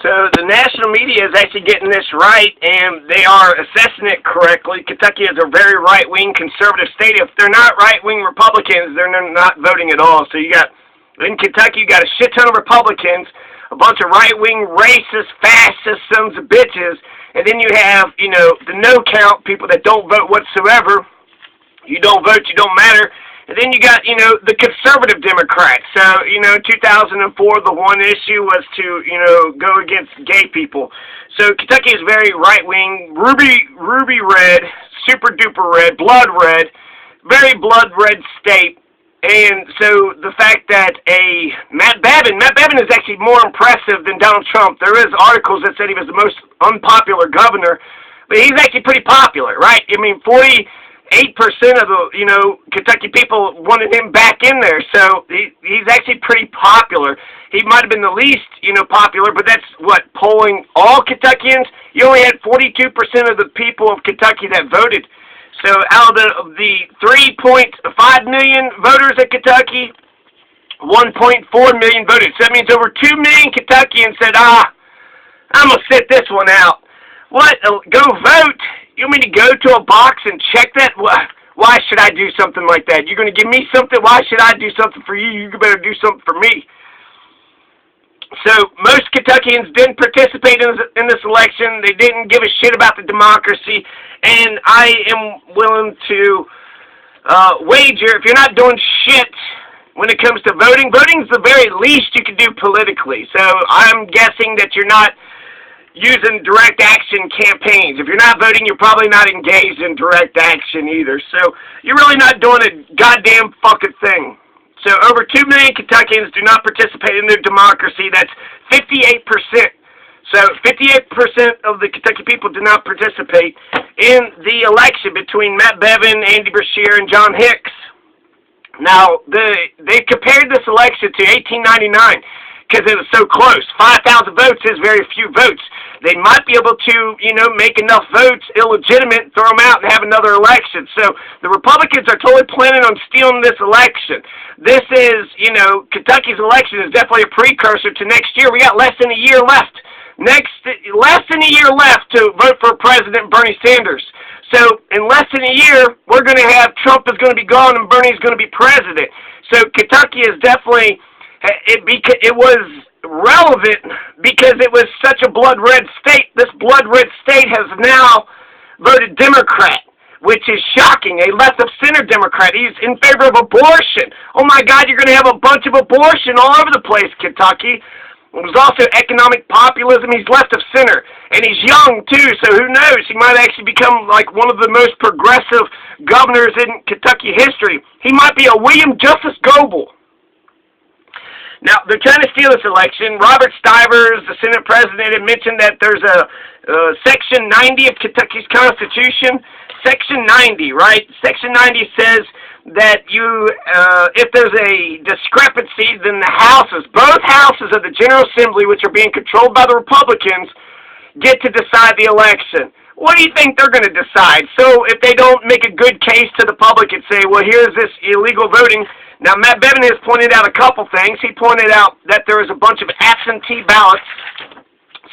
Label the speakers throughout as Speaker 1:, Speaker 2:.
Speaker 1: So the national media is actually getting this right, and they are assessing it correctly. Kentucky is a very right-wing conservative state. If they're not right-wing Republicans, they're not voting at all. So you got, in Kentucky, you got a shit ton of Republicans, a bunch of right-wing racist, fascist sons of bitches, and then you have, the no-count people that don't vote whatsoever. You don't vote, you don't matter. And then you got, the conservative Democrats. So, in 2004, the one issue was to, go against gay people. So Kentucky is very right-wing, ruby red, super duper red, blood red, very blood red state. And so the fact that Matt Bevin is actually more impressive than Donald Trump. There is articles that said he was the most unpopular governor, but he's actually pretty popular, right? 8% of the, Kentucky people wanted him back in there, so he's actually pretty popular. He might have been the least, popular, but that's what, polling all Kentuckians? You only had 42% of the people of Kentucky that voted. So out of the 3.5 million voters in Kentucky, 1.4 million voted. So that means over 2 million Kentuckians said, I'm going to sit this one out. What? Go vote? You want me to go to a box and check that? Why should I do something like that? You're going to give me something? Why should I do something for you? You better do something for me. So most Kentuckians didn't participate in this election. They didn't give a shit about the democracy. And I am willing to wager, if you're not doing shit when it comes to voting, voting's the very least you can do politically. So I'm guessing that you're not using direct action campaigns. If you're not voting, you're probably not engaged in direct action either. So you're really not doing a goddamn fucking thing. So over 2 million Kentuckians do not participate in their democracy. That's 58%. So 58% of the Kentucky people do not participate in the election between Matt Bevin, Andy Beshear, and John Hicks. Now, they compared this election to 1899. Because it was so close. 5,000 votes is very few votes. They might be able to, make enough votes illegitimate, throw them out, and have another election. So the Republicans are totally planning on stealing this election. This is, Kentucky's election is definitely a precursor to next year. We got less than a year left. Less than a year left to vote for President Bernie Sanders. So in less than a year, we're going to have Trump is going to be gone and Bernie's going to be president. So Kentucky is definitely... It was relevant because it was such a blood red state. This blood red state has now voted Democrat, which is shocking. A left of center Democrat. He's in favor of abortion. Oh my God, you're going to have a bunch of abortion all over the place, Kentucky. It was also economic populism. He's left of center. And he's young, too, so who knows? He might actually become like one of the most progressive governors in Kentucky history. He might be a William Justice Goebel. Now, they're trying to steal this election. Robert Stivers, the Senate President, had mentioned that there's a Section 90 of Kentucky's Constitution. Section 90, right? Section 90 says that if there's a discrepancy, then the houses, both houses of the General Assembly, which are being controlled by the Republicans, get to decide the election. What do you think they're going to decide? So if they don't make a good case to the public and say, well, here's this illegal voting. Now, Matt Bevin has pointed out a couple things. He pointed out that there is a bunch of absentee ballots.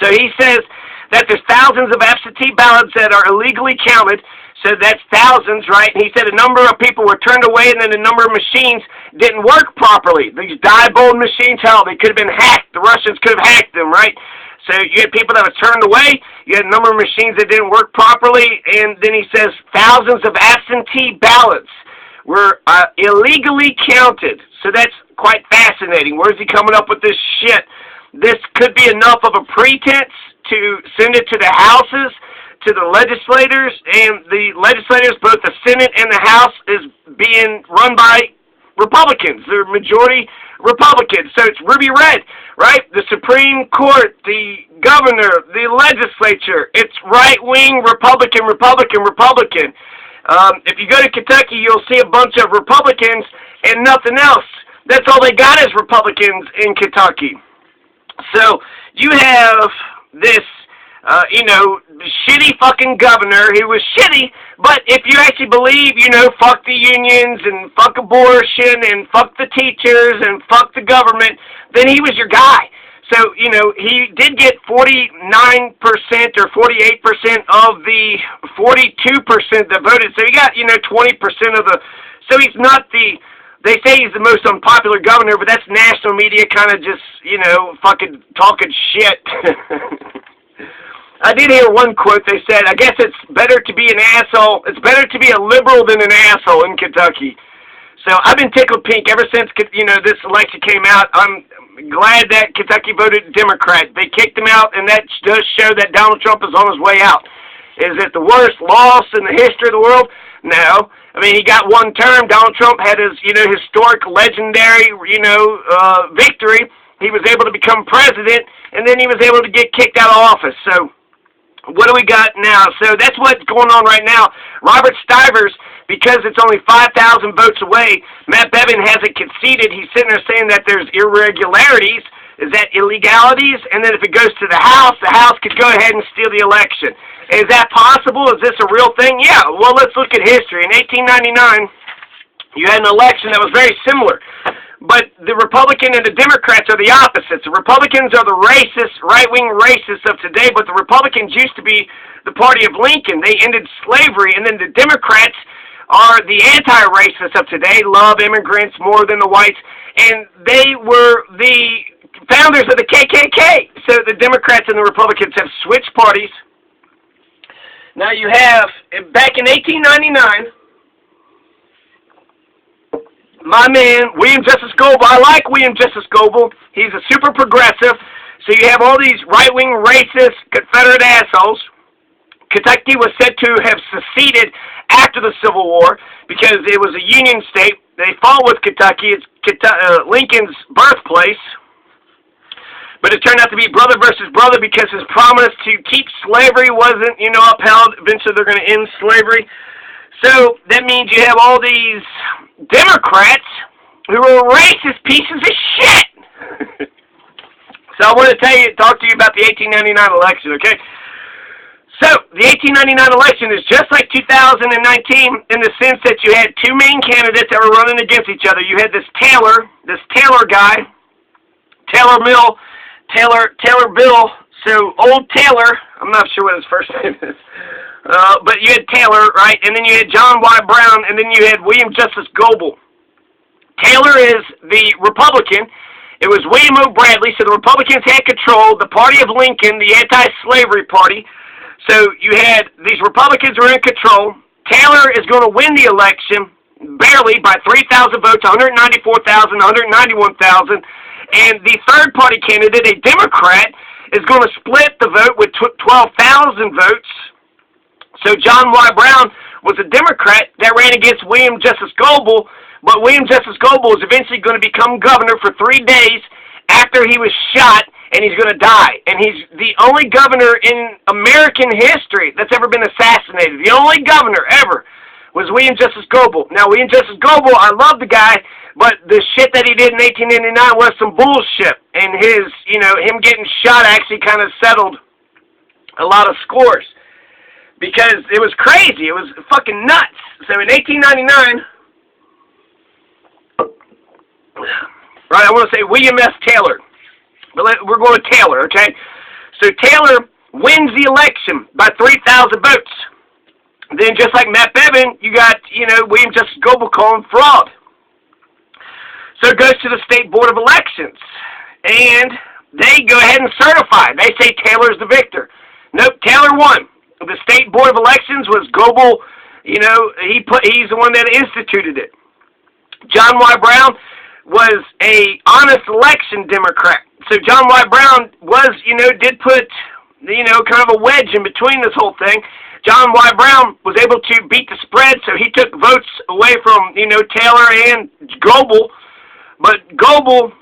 Speaker 1: So he says that there's thousands of absentee ballots that are illegally counted. So that's thousands, right? And he said a number of people were turned away and then a number of machines didn't work properly. These Diebold machines, hell, they could have been hacked. The Russians could have hacked them, right? So you had people that were turned away. You had a number of machines that didn't work properly. And then he says thousands of absentee ballots were illegally counted. So that's quite fascinating. Where's he coming up with this shit? This could be enough of a pretense to send it to the houses, to the legislators, and the legislators, both the Senate and the House, is being run by Republicans. They're majority Republicans. So it's ruby red, right? The Supreme Court, the governor, the legislature, it's right-wing Republican. If you go to Kentucky, you'll see a bunch of Republicans and nothing else. That's all they got is Republicans in Kentucky. So you have this, shitty fucking governor who was shitty, but if you actually believe, fuck the unions and fuck abortion and fuck the teachers and fuck the government, then he was your guy. So, you know, he did get 49% or 48% of the 42% that voted. So he got, you know, 20% of the, so he's not the, they say he's the most unpopular governor, but that's national media kind of just, you know, fucking talking shit. I did hear one quote. They said, I guess it's better to be an asshole. It's better to be a liberal than an asshole in Kentucky. So I've been tickled pink ever since, you know, this election came out. I'm glad that Kentucky voted Democrat. They kicked him out, and that does show that Donald Trump is on his way out. Is it the worst loss in the history of the world? No. I mean, he got one term. Donald Trump had his, you know, historic, legendary, you know, victory. He was able to become president, and then he was able to get kicked out of office. So what do we got now? So that's what's going on right now. Robert Stivers, because it's only 5,000 votes away, Matt Bevin hasn't conceded. He's sitting there saying that there's irregularities. Is that illegalities? And then if it goes to the House could go ahead and steal the election. Is that possible? Is this a real thing? Yeah. Well, let's look at history. In 1899, you had an election that was very similar. But the Republican and the Democrats are the opposites. The Republicans are the racist, right-wing racists of today, but the Republicans used to be the party of Lincoln. They ended slavery, and then the Democrats are the anti-racists of today, love immigrants more than the whites, and they were the founders of the KKK. So the Democrats and the Republicans have switched parties. Now you have, back in 1899, my man, William Justice Goebel. I like William Justice Goebel. He's a super progressive. So you have all these right-wing racist Confederate assholes. Kentucky was said to have seceded after the Civil War because it was a Union state. They fought with Kentucky. It's Lincoln's birthplace. But it turned out to be brother versus brother because his promise to keep slavery wasn't, you know, upheld. Eventually they're going to end slavery. So that means you have all these Democrats who are racist pieces of shit. So I want to talk to you about the 1899 election, okay? So the 1899 election is just like 2019 in the sense that you had two main candidates that were running against each other. You had this Taylor guy, Taylor Bill. So old Taylor, I'm not sure what his first name is. But you had Taylor, right? And then you had John Y. Brown, and then you had William Justice Goebel. Taylor is the Republican. It was William O. Bradley, so the Republicans had control. The party of Lincoln, the anti-slavery party. So you had these Republicans were in control. Taylor is going to win the election, barely, by 3,000 votes, 194,000, 191,000. And the third-party candidate, a Democrat, is going to split the vote with 12,000 votes. So John Y. Brown was a Democrat that ran against William Justice Goebel, but William Justice Goebel is eventually going to become governor for 3 days after he was shot, and he's going to die. And he's the only governor in American history that's ever been assassinated. The only governor ever was William Justice Goebel. Now, William Justice Goebel, I love the guy, but the shit that he did in 1889 was some bullshit. And his, you know, him getting shot actually kind of settled a lot of scores. Because it was crazy. It was fucking nuts. So in 1899, right, I want to say William S. Taylor. But we're going with Taylor, okay? So Taylor wins the election by 3,000 votes. Then just like Matt Bevin, you got, you know, William Justice Goebel calling fraud. So it goes to the State Board of Elections. And they go ahead and certify. They say Taylor's the victor. Nope, Taylor won. The State Board of Elections was Goebel, you know, he's the one that instituted it. John Y. Brown was a honest election Democrat. So John Y. Brown was, you know, did put, you know, kind of a wedge in between this whole thing. John Y. Brown was able to beat the spread, so he took votes away from, you know, Taylor and Goebel. But Goebel,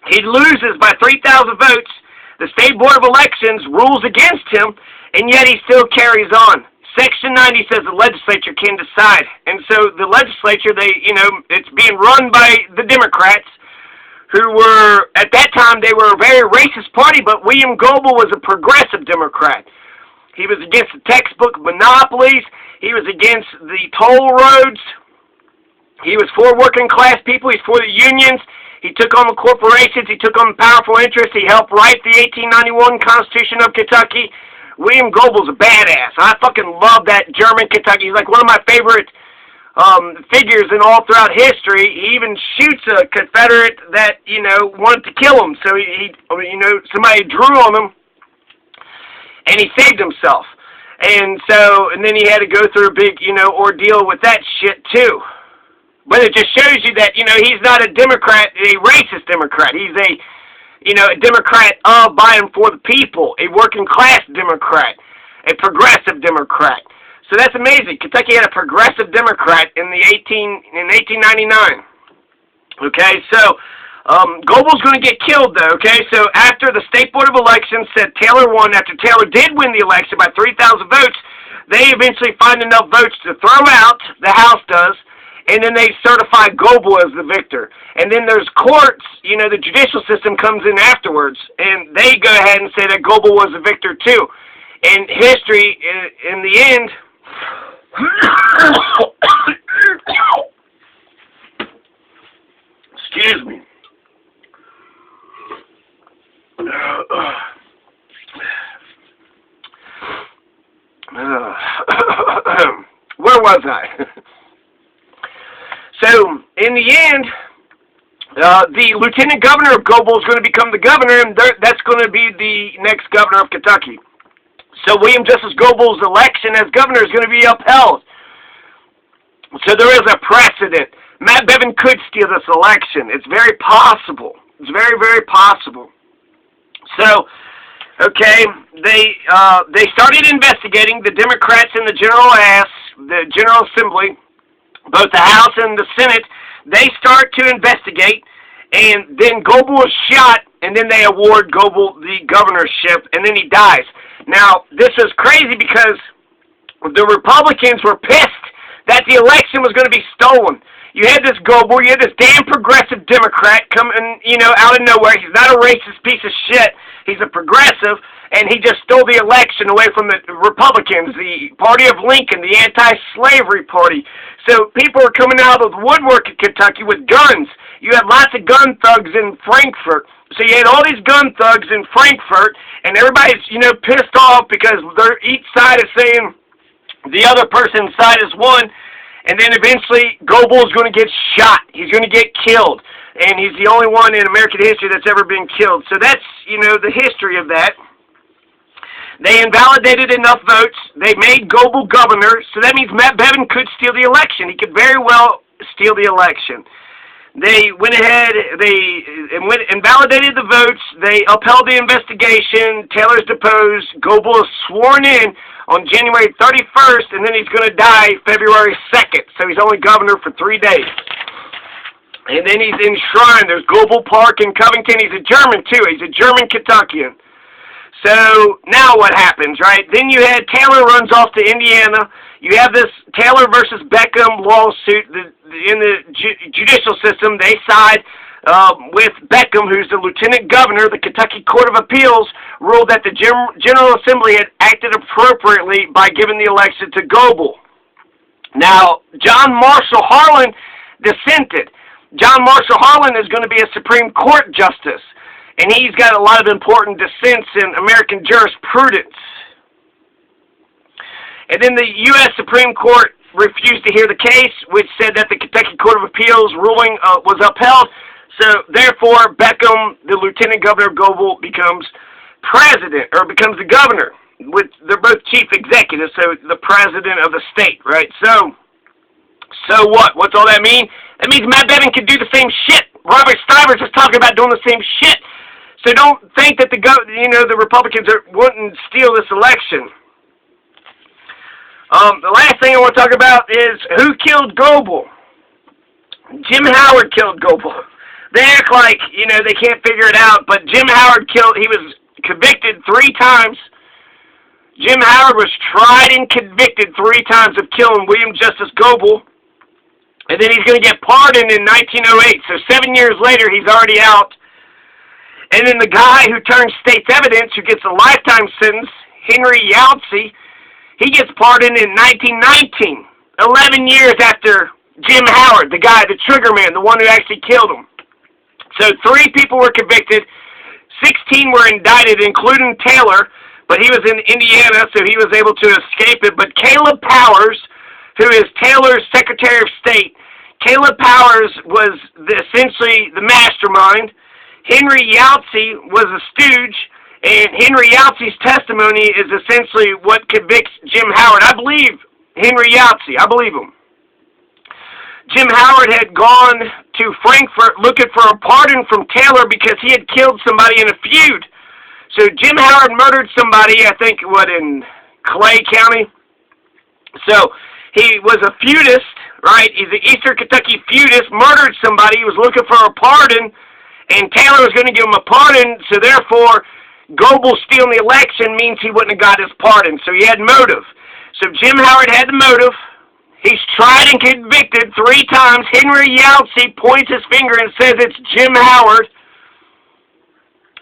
Speaker 1: he loses by 3,000 votes. The State Board of Elections rules against him, and yet he still carries on. Section 90 says the legislature can decide. And so the legislature, they, you know, it's being run by the Democrats, who were, at that time, they were a very racist party, but William Goebel was a progressive Democrat. He was against the textbook monopolies. He was against the toll roads. He was for working class people. He's for the unions. He took on the corporations. He took on the powerful interests. He helped write the 1891 Constitution of Kentucky. William Goble's a badass. I fucking love that German Kentucky. He's like one of my favorite figures in all throughout history. He even shoots a Confederate that, wanted to kill him. So somebody drew on him, and he saved himself. And then he had to go through a big, ordeal with that shit too. But it just shows you that, he's not a Democrat, a racist Democrat. He's a Democrat of, by, and for the people. A working class Democrat. A progressive Democrat. So that's amazing. Kentucky had a progressive Democrat in 1899. Okay, so Goble's going to get killed, though, okay? So after the State Board of Elections said Taylor won, after Taylor did win the election by 3,000 votes, they eventually find enough votes to throw out, the House does, and then they certify Goble as the victor. And then there's courts, the judicial system comes in afterwards, and they go ahead and say that Goble was the victor too. And history, in the end, excuse me. Where was I? So, in the end, the lieutenant governor of Goble is going to become the governor, and that's going to be the next governor of Kentucky. So, William Justice Goble's election as governor is going to be upheld. So, there is a precedent. Matt Bevin could steal this election. It's very possible. It's very, very possible. So, okay, they started investigating. The Democrats in the General Assembly, both the House and the Senate, they start to investigate, and then Goble was shot, and then they award Goble the governorship, and then he dies. Now, this is crazy because the Republicans were pissed that the election was going to be stolen. You had this Goble, you had this damn progressive Democrat coming, out of nowhere. He's not a racist piece of shit. He's a progressive, and he just stole the election away from the Republicans, the party of Lincoln, the anti-slavery party. So people are coming out of the woodwork in Kentucky with guns. You had lots of gun thugs in Frankfort. So you had all these gun thugs in Frankfort, and everybody's, pissed off because each side is saying the other person's side is won. And then eventually, Goble is going to get shot. He's going to get killed. And he's the only one in American history that's ever been killed. So that's, the history of that. They invalidated enough votes. They made Goble governor. So that means Matt Bevin could steal the election. He could very well steal the election. They went ahead, invalidated the votes. They upheld the investigation. Taylor's deposed. Goble is sworn in on January 31st, and then he's going to die February 2nd. So he's only governor for 3 days. And then he's enshrined. There's Goble Park in Covington. He's a German, too. He's a German Kentuckian. So now what happens, right? Then you had Taylor runs off to Indiana. You have this Taylor versus Beckham lawsuit in the judicial system. They side with Beckham, who's the lieutenant governor. The Kentucky Court of Appeals ruled that the General Assembly had acted appropriately by giving the election to Goble. Now, John Marshall Harlan dissented. John Marshall Harlan is going to be a Supreme Court justice, and he's got a lot of important dissents in American jurisprudence. And then the U.S. Supreme Court refused to hear the case, which said that the Kentucky Court of Appeals ruling was upheld. So, therefore, Beckham, the lieutenant governor of Goble, becomes president, or becomes the governor. They're both chief executives, so the president of the state, right? So what? What's all that mean? That means Matt Bevin can do the same shit. Robert Stivers is talking about doing the same shit. So don't think that the Republicans wouldn't steal this election. The last thing I want to talk about is who killed Goble. Jim Howard killed Goble. They act like, they can't figure it out, but Jim Howard he was convicted 3 times. Jim Howard was tried and convicted 3 times of killing William Justice Goble. And then he's going to get pardoned in 1908. So 7 years later, he's already out. And then the guy who turned state's evidence, who gets a lifetime sentence, Henry Yancey, he gets pardoned in 1919. 11 years after Jim Howard, the guy, the trigger man, the one who actually killed him. So 3 people were convicted, 16 were indicted, including Taylor, but he was in Indiana, so he was able to escape it. But Caleb Powers, who is Taylor's Secretary of State, Caleb Powers was essentially the mastermind. Henry Yancey was a stooge, and Henry Yancey's testimony is essentially what convicts Jim Howard. I believe Henry Yancey. I believe him. Jim Howard had gone to Frankfurt looking for a pardon from Taylor because he had killed somebody in a feud. So Jim Howard murdered somebody, I think, in Clay County. So he was a feudist, right? He's an Eastern Kentucky feudist, murdered somebody. He was looking for a pardon, and Taylor was going to give him a pardon, so therefore Goebel stealing the election means he wouldn't have got his pardon. So he had motive. So Jim Howard had the motive. He's tried and convicted 3 times. Henry Yancey points his finger and says it's Jim Howard.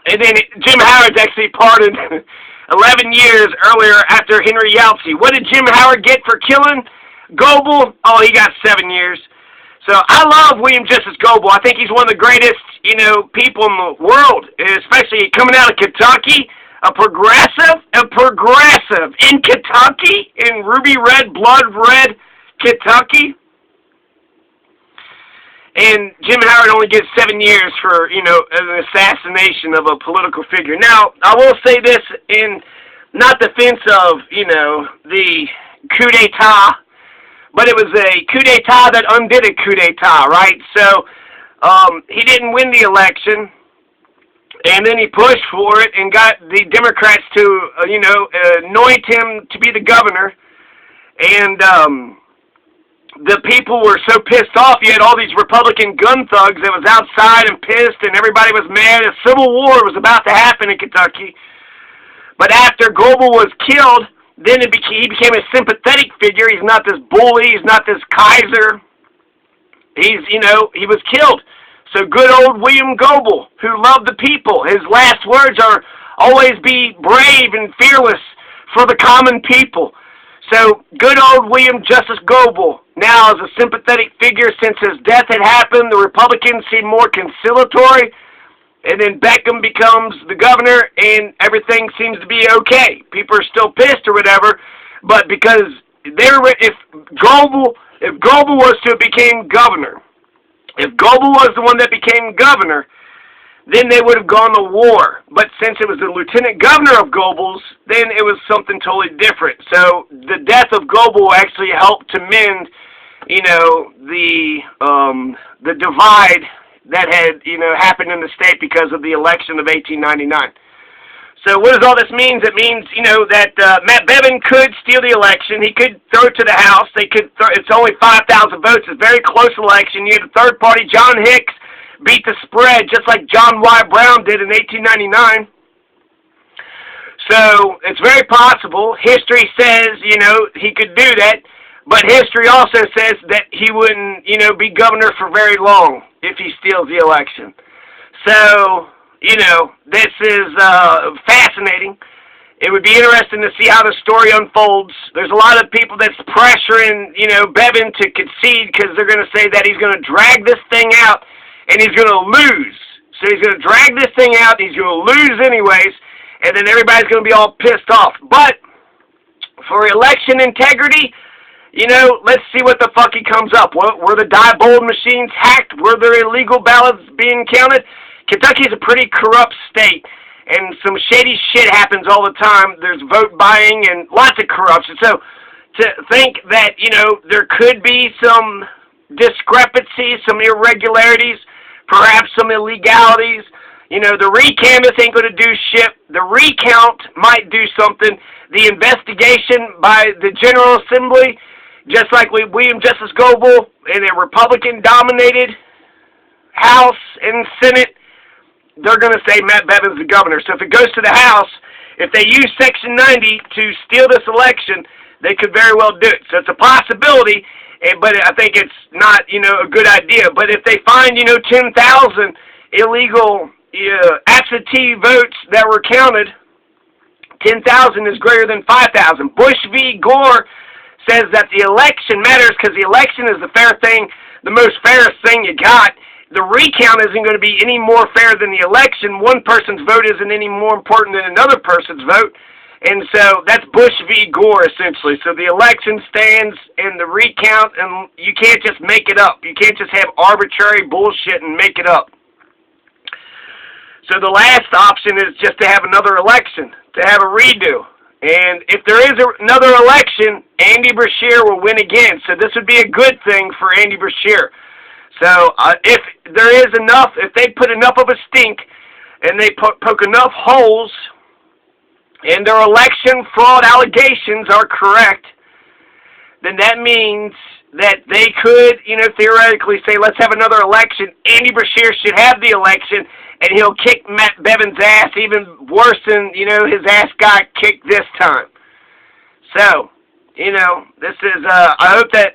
Speaker 1: And then Jim Howard's actually pardoned 11 years earlier after Henry Yancey. What did Jim Howard get for killing Goebel? Oh, he got 7 years. So I love William Justice Goebel. I think he's one of the greatest, people in the world, especially coming out of Kentucky. A progressive in Kentucky, in ruby red, blood red Kentucky. And Jim Howard only gets 7 years for, an assassination of a political figure. Now, I will say this in not defense of, the coup d'etat, but it was a coup d'etat that undid a coup d'etat, right? So, he didn't win the election, and then he pushed for it and got the Democrats to, anoint him to be the governor. And, the people were so pissed off. You had all these Republican gun thugs that was outside and pissed, and everybody was mad. A civil war was about to happen in Kentucky. But after Goebel was killed, then he became a sympathetic figure. He's not this bully. He's not this Kaiser. He was killed. So good old William Goebel, who loved the people. His last words are, always be brave and fearless for the common people. So, good old William Justice Goebel, now as a sympathetic figure since his death had happened, the Republicans seem more conciliatory, and then Beckham becomes the governor, and everything seems to be okay. People are still pissed or whatever, but because if Goebel was to become governor, if Goebel was the one that became governor, then they would have gone to war. But since it was the lieutenant governor of Goebel's, then it was something totally different. So the death of Goebel actually helped to mend, the divide that had, happened in the state because of the election of 1899. So what does all this mean? It means, that Matt Bevin could steal the election. He could throw it to the House. It's only 5,000 votes. It's a very close election. You had a third party, John Hicks, beat the spread just like John Y. Brown did in 1899. So it's very possible. History says, he could do that, but history also says that he wouldn't, be governor for very long if he steals the election. So, this is fascinating. It would be interesting to see how the story unfolds. There's a lot of people that's pressuring, Bevin to concede because they're going to say that he's going to drag this thing out and he's going to lose. So he's going to drag this thing out, he's going to lose anyways, and then everybody's going to be all pissed off. But for election integrity, let's see what the fuck he comes up. Were the Diebold machines hacked? Were there illegal ballots being counted? Kentucky's a pretty corrupt state, and some shady shit happens all the time. There's vote buying and lots of corruption. So to think that, there could be some discrepancies, some irregularities, perhaps some illegalities. The recanvass ain't going to do shit. The recount might do something. The investigation by the General Assembly, just like with William Justice Goebel in a Republican-dominated House and Senate, they're going to say Matt Bevin's the governor. So if it goes to the House, if they use Section 90 to steal this election, they could very well do it. So it's a possibility, but I think it's not, a good idea. But if they find, 10,000 illegal absentee votes that were counted, 10,000 is greater than 5,000. Bush v. Gore says that the election matters because the election is the fair thing, the most fairest thing you got. the recount isn't going to be any more fair than the election. One person's vote isn't any more important than another person's vote. And so that's Bush v. Gore, essentially. So the election stands and the recount, and you can't just make it up. You can't just have arbitrary bullshit and make it up. So the last option is just to have another election, to have a redo. And if there is another election, Andy Beshear will win again. So this would be a good thing for Andy Beshear. So if there is enough, if they put enough of a stink and they poke enough holes and their election fraud allegations are correct, then that means that they could, theoretically say, let's have another election. Andy Beshear should have the election, and he'll kick Matt Bevin's ass even worse than, his ass got kicked this time. So, this is, I hope that,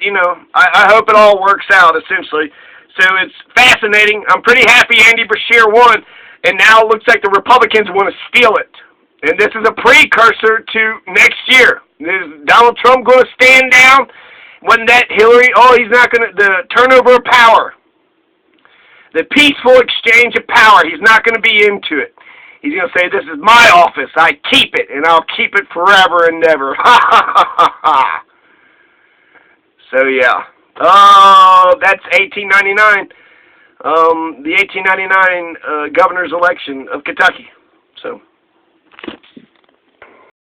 Speaker 1: I hope it all works out, essentially. So it's fascinating. I'm pretty happy Andy Beshear won, and now it looks like the Republicans want to steal it. And this is a precursor to next year. Is Donald Trump going to stand down when that Hillary, he's not going to, the turnover of power, the peaceful exchange of power, he's not going to be into it. He's going to say, this is my office, I keep it, and I'll keep it forever and ever. Ha ha ha ha ha. So yeah. That's 1899. The 1899 governor's election of Kentucky. So